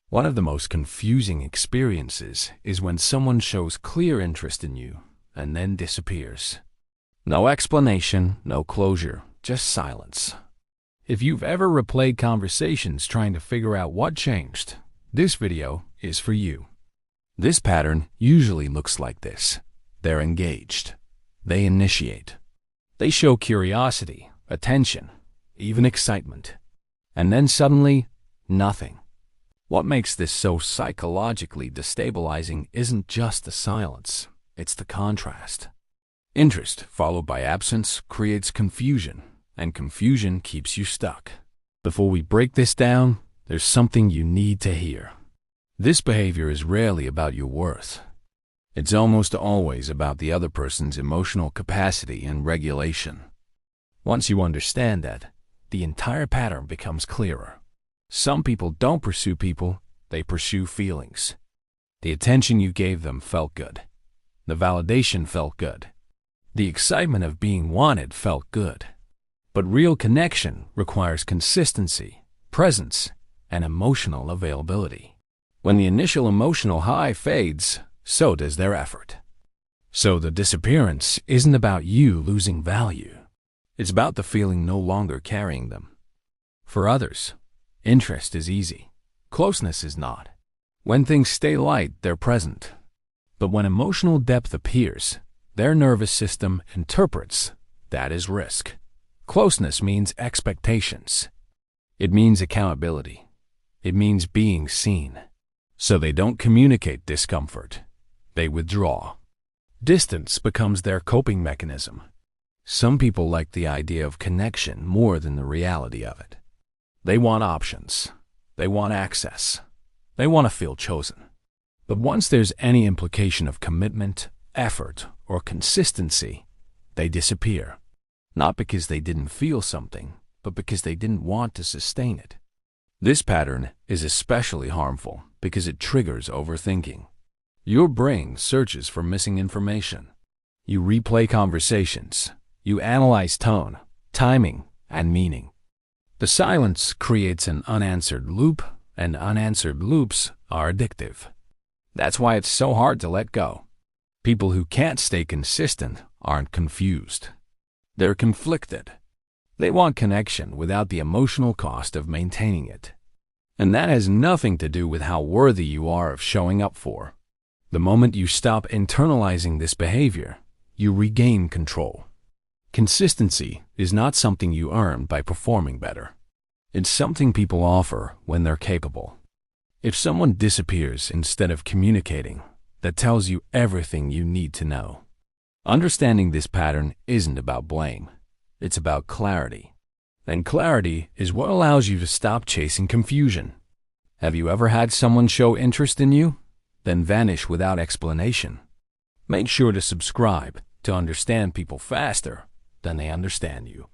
One of the most confusing experiences is when someone shows clear interest in you and then disappears. No explanation, no closure, just silence. If you've ever replayed conversations trying to figure out what changed, this video is for you. This pattern usually looks like this. They're engaged. They initiate. They show curiosity, attention, even excitement. And then suddenly, nothing. What makes this so psychologically destabilizing isn't just the silence, it's the contrast. Interest followed by absence creates confusion, and confusion keeps you stuck. Before we break this down, there's something you need to hear. This behavior is rarely about your worth. It's almost always about the other person's emotional capacity and regulation. Once you understand that, the entire pattern becomes clearer. Some people don't pursue people, they pursue feelings. The attention you gave them felt good. The validation felt good. The excitement of being wanted felt good. But real connection requires consistency, presence, and emotional availability. When the initial emotional high fades, so does their effort. So the disappearance isn't about you losing value. It's about the feeling no longer carrying them. For others, interest is easy. Closeness is not. When things stay light, they're present. But when emotional depth appears, their nervous system interprets that as risk. Closeness means expectations. It means accountability. It means being seen. So they don't communicate discomfort. They withdraw. Distance becomes their coping mechanism. Some people like the idea of connection more than the reality of it. They want options. They want access. They want to feel chosen. But once there's any implication of commitment, effort, or consistency, they disappear. Not because they didn't feel something, but because they didn't want to sustain it. This pattern is especially harmful because it triggers overthinking. Your brain searches for missing information. You replay conversations. You analyze tone, timing, and meaning. The silence creates an unanswered loop, and unanswered loops are addictive. That's why it's so hard to let go. People who can't stay consistent aren't confused. They're conflicted. They want connection without the emotional cost of maintaining it. And that has nothing to do with how worthy you are of showing up for. The moment you stop internalizing this behavior, you regain control. Consistency is not something you earn by performing better. It's something people offer when they're capable. If someone disappears instead of communicating, that tells you everything you need to know. Understanding this pattern isn't about blame. It's about clarity. And clarity is what allows you to stop chasing confusion. Have you ever had someone show interest in you, then vanish without explanation? Make sure to subscribe to understand people faster than they understand you.